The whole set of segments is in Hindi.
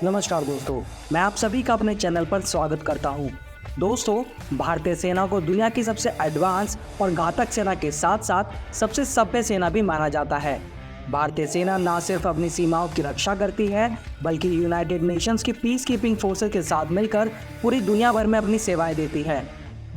नमस्कार दोस्तों, मैं आप सभी का अपने चैनल पर स्वागत करता हूं। दोस्तों, भारतीय सेना को दुनिया की सबसे एडवांस और घातक सेना के साथ साथ सबसे सभ्य सेना भी माना जाता है। भारतीय सेना न सिर्फ अपनी सीमाओं की रक्षा करती है, बल्कि यूनाइटेड नेशंस की पीस कीपिंग फोर्सेस के साथ मिलकर पूरी दुनिया भर में अपनी सेवाएं देती है।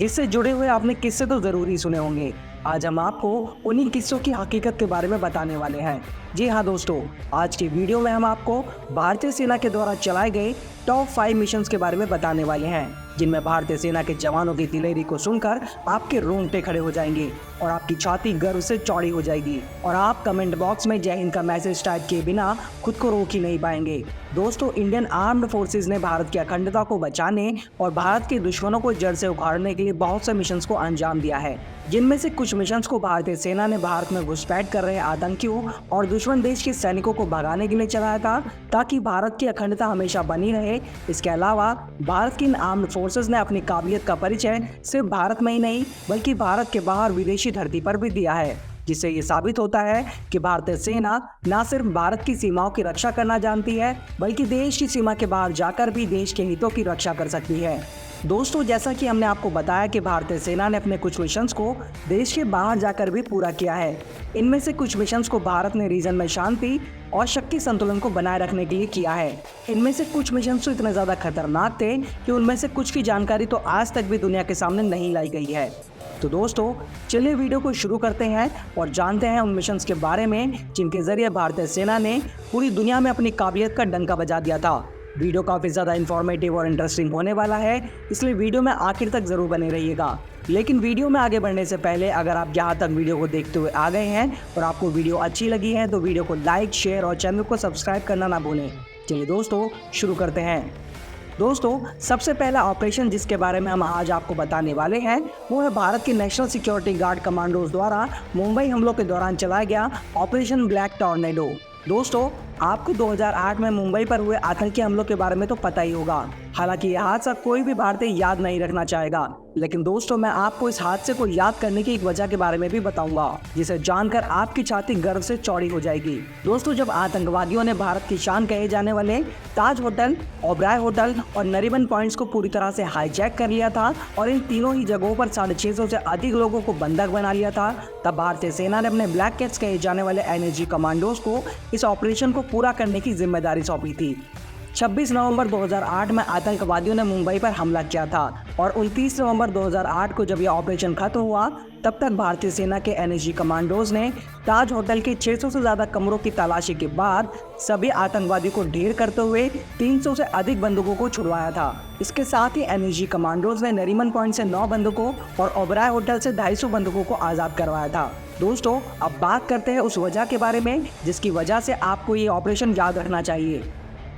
इससे जुड़े हुए आपने किस्से तो ज़रूर ही सुने होंगे। आज हम आपको उन्हीं किस्सों की हकीकत के बारे में बताने वाले हैं। जी हाँ दोस्तों, आज की वीडियो में हम आपको भारतीय सेना के द्वारा चलाए गए टॉप 5 मिशंस के बारे में बताने वाले हैं, जिनमें भारतीय सेना के जवानों की दिलेरी को सुनकर आपके रोंगटे खड़े हो जाएंगे और आपकी छाती गर्व से चौड़ी हो जाएगी और आप कमेंट बॉक्स में जय हिंद का मैसेज टाइप किए बिना खुद को रोक ही नहीं पाएंगे। दोस्तों, इंडियन आर्म्ड फोर्सेज ने भारत की अखंडता को बचाने और भारत के दुश्मनों को जड़ से उखाड़ने के लिए बहुत से मिशंस को अंजाम दिया है, जिनमें से कुछ मिशंस को भारतीय सेना ने भारत में घुसपैठ कर रहे आतंकियों और दुश्मन देश के सैनिकों को भगाने के लिए चलाया था, ताकि भारत की अखंडता हमेशा बनी रहे। इसके अलावा भारत की इन आर्म्ड फोर्सेज ने अपनी काबिलियत का परिचय सिर्फ भारत में ही नहीं, बल्कि भारत के बाहर विदेशी धरती पर भी दिया है, जिससे ये साबित होता है कि भारतीय सेना न सिर्फ भारत की सीमाओं की रक्षा करना जानती है, बल्कि देश की सीमा के बाहर जाकर भी देश के हितों की रक्षा कर सकती है। दोस्तों, जैसा कि हमने आपको बताया कि भारतीय सेना ने अपने कुछ मिशंस को देश के बाहर जाकर भी पूरा किया है। इनमें से कुछ मिशंस को भारत ने रीजन में शांति और शक्ति संतुलन को बनाए रखने के लिए किया है। इनमें से कुछ मिशंस तो इतने ज़्यादा खतरनाक थे कि उनमें से कुछ की जानकारी तो आज तक भी दुनिया के सामने नहीं लाई गई है। तो दोस्तों, चलिए वीडियो को शुरू करते हैं और जानते हैं उन मिशंस के बारे में जिनके जरिए भारतीय सेना ने पूरी दुनिया में अपनी काबिलियत का डंका बजा दिया था। वीडियो काफ़ी ज़्यादा इन्फॉर्मेटिव और इंटरेस्टिंग होने वाला है, इसलिए वीडियो में आखिर तक ज़रूर बने रहिएगा। लेकिन वीडियो में आगे बढ़ने से पहले अगर आप यहाँ तक वीडियो को देखते हुए आ गए हैं और आपको वीडियो अच्छी लगी है तो वीडियो को लाइक, शेयर और चैनल को सब्सक्राइब करना ना भूलें। चलिए दोस्तों, शुरू करते हैं। दोस्तों, सबसे पहला ऑपरेशन जिसके बारे में हम आज आपको बताने वाले हैं वो है भारत की नेशनल सिक्योरिटी गार्ड कमांडोज द्वारा मुंबई हमलों के दौरान चलाया गया ऑपरेशन ब्लैक टॉर्नेडो। दोस्तों, आपको 2008 में मुंबई पर हुए आतंकी हमलों के बारे में तो पता ही होगा। हालांकि यह हादसा कोई भी भारतीय याद नहीं रखना चाहेगा, लेकिन दोस्तों मैं आपको इस हादसे को याद करने की एक वजह के बारे में भी बताऊंगा, जिसे जानकर आपकी छाती गर्व से चौड़ी हो जाएगी। दोस्तों, जब आतंकवादियों ने भारत की शान कहे जाने वाले ताज होटल, ओबराय होटल और नरीमन पॉइंट्स को पूरी तरह से हाईजैक कर लिया था और इन तीनों ही जगहों पर 650 से अधिक लोगों को बंधक बना लिया था, तब भारतीय सेना ने अपने ब्लैक कैट्स कहे जाने वाले एनर्जी कमांडोज को इस ऑपरेशन को पूरा करने की जिम्मेदारी सौंपी थी। 26 नवंबर 2008 में आतंकवादियों ने मुंबई पर हमला किया था और 29 नवंबर 2008 को जब यह ऑपरेशन खत्म हुआ, तब तक भारतीय सेना के एनर्जी कमांडोज ने ताज होटल के 600 से ज़्यादा कमरों की तलाशी के बाद सभी आतंकवादियों को ढेर करते हुए 300 से अधिक बंदूकों को छुड़वाया था। इसके साथ ही एनर्जी कमांडोज ने नरीमन पॉइंट से 9 बंदूकों और ओबराय होटल से 250 बंदूकों को आज़ाद करवाया था। दोस्तों, अब बात करते हैं उस वजह के बारे में जिसकी वजह से आपको ये ऑपरेशन याद रखना चाहिए।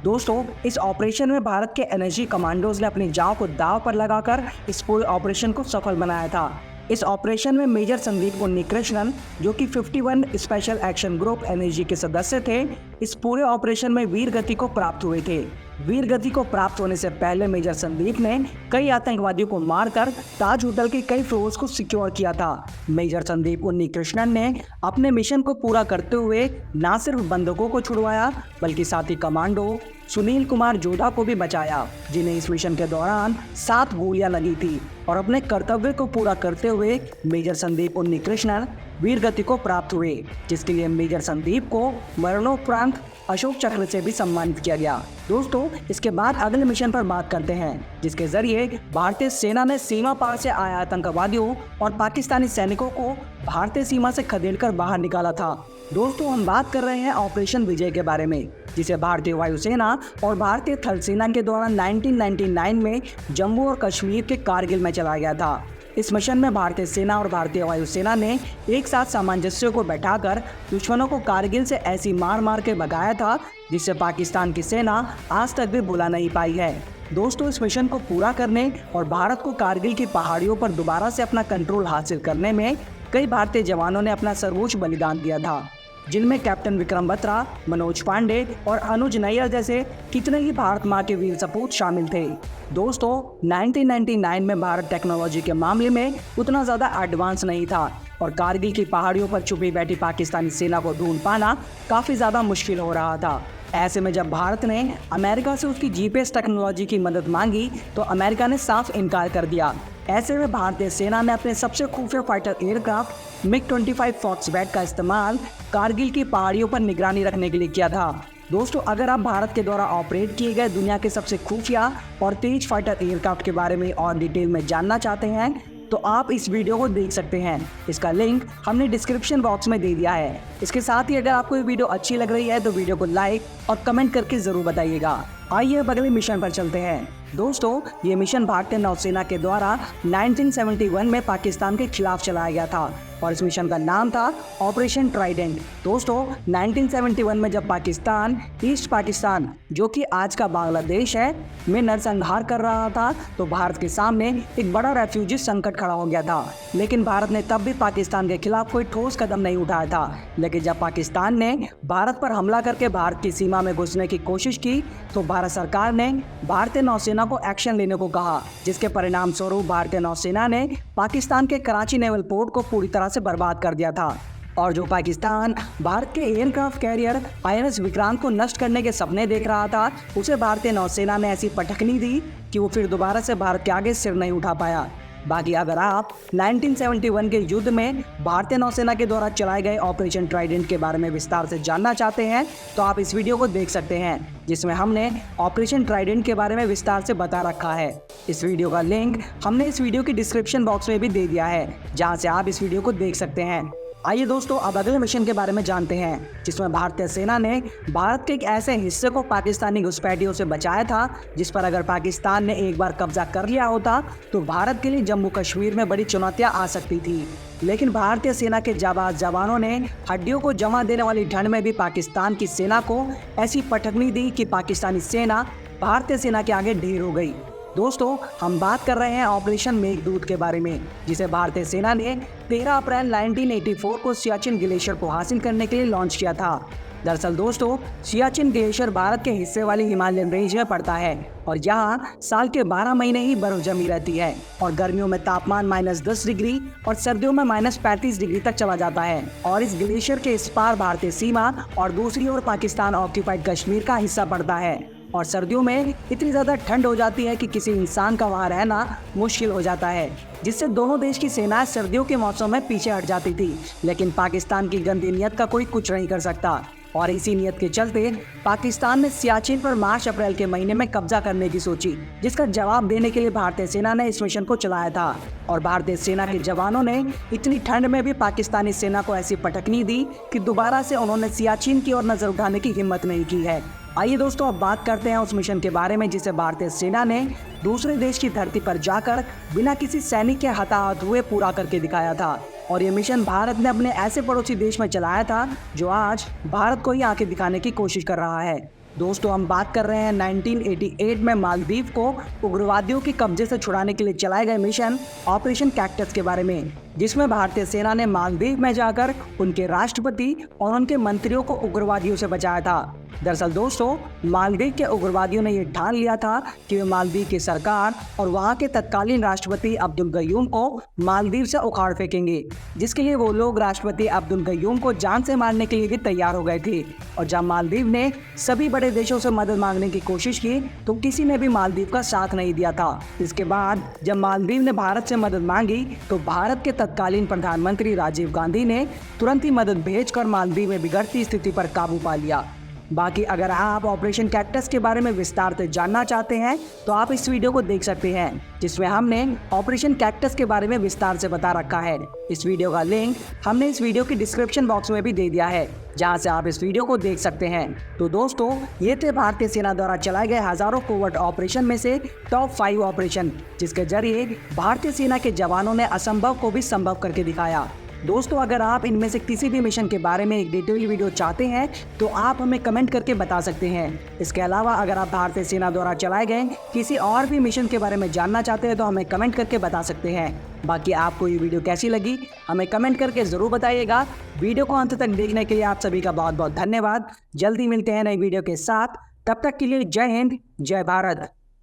दोस्तों, इस ऑपरेशन में भारत के एनर्जी कमांडोज ने अपनी जान को दांव पर लगाकर इस पूरे ऑपरेशन को सफल बनाया था। इस ऑपरेशन में मेजर संदीप उन्नीकृष्णन, जो कि 51 स्पेशल एक्शन ग्रुप एनर्जी के सदस्य थे, इस पूरे ऑपरेशन में वीर गति को प्राप्त हुए थे। वीर गति को प्राप्त होने से पहले मेजर संदीप ने कई आतंकवादियों को मारकर ताज होटल के कई फ्लोर्स को सिक्योर किया था। मेजर संदीप उन्नीकृष्णन ने अपने मिशन को पूरा करते हुए न सिर्फ बंदूकों को छुड़वाया, बल्कि साथी कमांडो सुनील कुमार जोधा को भी बचाया, जिन्हें इस मिशन के दौरान 7 गोलियां लगी थी। और अपने कर्तव्य को पूरा करते हुए मेजर संदीप उन्नीकृष्णन वीर गति को प्राप्त हुए, जिसके लिए मेजर संदीप को मरणोपरांत अशोक चक्र से भी सम्मानित किया गया। दोस्तों, इसके बाद अगले मिशन पर बात करते हैं, जिसके जरिए भारतीय सेना ने सीमा पार से आए आतंकवादियों और पाकिस्तानी सैनिकों को भारतीय सीमा से खदेड़कर बाहर निकाला था। दोस्तों, हम बात कर रहे हैं ऑपरेशन विजय के बारे में, जिसे भारतीय वायुसेना और भारतीय थल सेना के द्वारा 1999 में जम्मू और कश्मीर के कारगिल में चलाया गया था। इस मिशन में भारतीय सेना और भारतीय वायुसेना ने एक साथ सामंजस्य को बैठाकर दुश्मनों को कारगिल से ऐसी मार मार के भगाया था, जिससे पाकिस्तान की सेना आज तक भी भुला नहीं पाई है। दोस्तों, इस मिशन को पूरा करने और भारत को कारगिल की पहाड़ियों पर दोबारा से अपना कंट्रोल हासिल करने में कई भारतीय जवानों ने अपना सर्वोच्च बलिदान दिया था, जिनमें कैप्टन विक्रम बत्रा, मनोज पांडे और अनुज नैयर जैसे कितने ही भारत माँ के वीर सपूत शामिल थे। दोस्तों, 1999 में भारत टेक्नोलॉजी के मामले में उतना ज़्यादा एडवांस नहीं था और कारगिल की पहाड़ियों पर छुपी बैठी पाकिस्तानी सेना को ढूंढ पाना काफ़ी ज़्यादा मुश्किल हो रहा था। ऐसे में जब भारत ने अमेरिका से उसकी जीपीएस टेक्नोलॉजी की मदद मांगी तो अमेरिका ने साफ इनकार कर दिया। ऐसे में भारतीय सेना ने अपने सबसे खुफिया फाइटर एयरक्राफ्ट MiG-25 फॉक्सबैट का इस्तेमाल कारगिल की पहाड़ियों पर निगरानी रखने के लिए किया था। दोस्तों, अगर आप भारत के द्वारा ऑपरेट किए गए दुनिया के सबसे खुफिया और तेज फाइटर एयरक्राफ्ट के बारे में और डिटेल में जानना चाहते हैं तो आप इस वीडियो को देख सकते हैं। इसका लिंक हमने डिस्क्रिप्शन बॉक्स में दे दिया है। इसके साथ ही अगर आपको ये वीडियो अच्छी लग रही है तो वीडियो को लाइक और कमेंट करके जरूर बताइएगा। आइए अब अगले मिशन पर चलते हैं। दोस्तों, ये मिशन भारतीय नौसेना के द्वारा 1971 में पाकिस्तान के खिलाफ चलाया गया था और इस मिशन का नाम था ऑपरेशन ट्राइडेंट। दोस्तों, 1971 में जब पाकिस्तान ईस्ट पाकिस्तान, जो कि आज का बांग्लादेश है, में नरसंहार कर रहा था तो भारत के सामने एक बड़ा रेफ्यूजी संकट खड़ा हो गया था। लेकिन भारत ने तब भी पाकिस्तान के खिलाफ कोई ठोस कदम नहीं उठाया था। लेकिन जब पाकिस्तान ने भारत पर हमला करके भारत की सीमा में घुसने की कोशिश की तो भारत सरकार ने भारतीय नौसेना को एक्शन लेने को कहा, जिसके परिणाम स्वरूप भारतीय नौसेना ने पाकिस्तान के कराची नेवल पोर्ट को पूरी तरह से बर्बाद कर दिया था। और जो पाकिस्तान भारत के एयरक्राफ्ट कैरियर INS विक्रांत को नष्ट करने के सपने देख रहा था, उसे भारतीय नौसेना ने ऐसी पटखनी दी कि वो फिर दोबारा से भारत के आगे सिर नहीं उठा पाया। बाकी अगर आप 1971 के युद्ध में भारतीय नौसेना के द्वारा चलाए गए ऑपरेशन ट्राइडेंट के बारे में विस्तार से जानना चाहते हैं तो आप इस वीडियो को देख सकते हैं, जिसमें हमने ऑपरेशन ट्राइडेंट के बारे में विस्तार से बता रखा है। इस वीडियो का लिंक हमने इस वीडियो की डिस्क्रिप्शन बॉक्स में भी दे दिया है, जहां से आप इस वीडियो को देख सकते हैं। आइए दोस्तों, अब अगले मिशन के बारे में जानते हैं, जिसमें भारतीय सेना ने भारत के एक ऐसे हिस्से को पाकिस्तानी घुसपैठियों से बचाया था जिस पर अगर पाकिस्तान ने एक बार कब्जा कर लिया होता तो भारत के लिए जम्मू कश्मीर में बड़ी चुनौतियां आ सकती थी। लेकिन भारतीय सेना के जाबाज जवानों ने हड्डियों को जमा देने वाली ठंड में भी पाकिस्तान की सेना को ऐसी पटखनी दी कि पाकिस्तानी सेना भारतीय सेना के आगे ढेर हो गई। दोस्तों, हम बात कर रहे हैं ऑपरेशन मेघदूत के बारे में, जिसे भारतीय सेना ने 13 अप्रैल 1984 को सियाचिन ग्लेशियर को हासिल करने के लिए लॉन्च किया था। दरअसल दोस्तों, सियाचिन ग्लेशियर भारत के हिस्से वाली हिमालयन रेंज में पड़ता है और यहाँ साल के 12 महीने ही बर्फ जमी रहती है और गर्मियों में तापमान -10 डिग्री और सर्दियों में -35 डिग्री तक चला जाता है। और इस ग्लेशियर के इस पार भारतीय सीमा और दूसरी ओर पाकिस्तान ऑक्यूपाइड कश्मीर का हिस्सा पड़ता है और सर्दियों में इतनी ज़्यादा ठंड हो जाती है कि किसी इंसान का वहाँ रहना मुश्किल हो जाता है, जिससे दोनों देश की सेनाएं सर्दियों के मौसम में पीछे हट जाती थी। लेकिन पाकिस्तान की गंदी नीयत का कोई कुछ नहीं कर सकता और इसी नीयत के चलते पाकिस्तान ने सियाचिन पर मार्च-अप्रैल के महीने में कब्जा करने की सोची, जिसका जवाब देने के लिए भारतीय सेना ने इस मिशन को चलाया था। और भारतीय सेना के जवानों ने इतनी ठंड में भी पाकिस्तानी सेना को ऐसी पटखनी दी कि दोबारा से उन्होंने सियाचिन की ओर नजर उठाने की हिम्मत नहीं की है। आइए दोस्तों, अब बात करते हैं उस मिशन के बारे में जिसे भारतीय सेना ने दूसरे देश की धरती पर जाकर बिना किसी सैनिक के हताहत हुए पूरा करके दिखाया था। और ये मिशन भारत ने अपने ऐसे पड़ोसी देश में चलाया था जो आज भारत को ही आके दिखाने की कोशिश कर रहा है। दोस्तों, हम बात कर रहे हैं 1988 में मालदीव को उग्रवादियों के कब्जे से छुड़ाने के लिए चलाए गए मिशन ऑपरेशन कैक्टस के बारे में, जिसमें भारतीय सेना ने मालदीव में जाकर उनके राष्ट्रपति और उनके मंत्रियों को उग्रवादियों से बचाया था। दरअसल दोस्तों, मालदीव के उग्रवादियों ने यह ठान लिया था कि वे मालदीव की सरकार और वहां के तत्कालीन राष्ट्रपति अब्दुल गयूम को मालदीव से उखाड़ फेंकेंगे, जिसके लिए वो लोग राष्ट्रपति अब्दुल गयूम को जान से मारने के लिए भी तैयार हो गए थे। और जब मालदीव ने सभी बड़े देशों से मदद मांगने की कोशिश की तो किसी ने भी मालदीव का साथ नहीं दिया था। इसके बाद जब मालदीव ने भारत से मदद मांगी तो भारत के तत्कालीन प्रधानमंत्री राजीव गांधी ने तुरंत ही मदद भेजकर मालदीव में बिगड़ती स्थिति पर काबू पा लिया। बाकी अगर आप ऑपरेशन कैक्टस के बारे में विस्तार से जानना चाहते हैं तो आप इस वीडियो को देख सकते हैं, जिसमें हमने ऑपरेशन कैक्टस के बारे में विस्तार से बता रखा है। इस वीडियो का लिंक हमने इस वीडियो की डिस्क्रिप्शन बॉक्स में भी दे दिया है, जहां से आप इस वीडियो को देख सकते हैं। तो दोस्तों, ये थे भारतीय सेना द्वारा चलाए गए हजारों कोवर्ट ऑपरेशन में से टॉप 5 ऑपरेशन, जिसके जरिए भारतीय सेना के जवानों ने असंभव को भी संभव करके दिखाया। दोस्तों, अगर आप इनमें से किसी भी मिशन के बारे में एक डिटेल वीडियो चाहते हैं तो आप हमें कमेंट करके बता सकते हैं। इसके अलावा अगर आप भारतीय सेना द्वारा चलाए गए किसी और भी मिशन के बारे में जानना चाहते हैं तो हमें कमेंट करके बता सकते हैं। बाकी आपको ये वीडियो कैसी लगी हमें कमेंट करके ज़रूर बताइएगा। वीडियो को अंत तक देखने के लिए आप सभी का बहुत बहुत धन्यवाद। जल्दी मिलते हैं नई वीडियो के साथ, तब तक के लिए जय हिंद, जय भारत।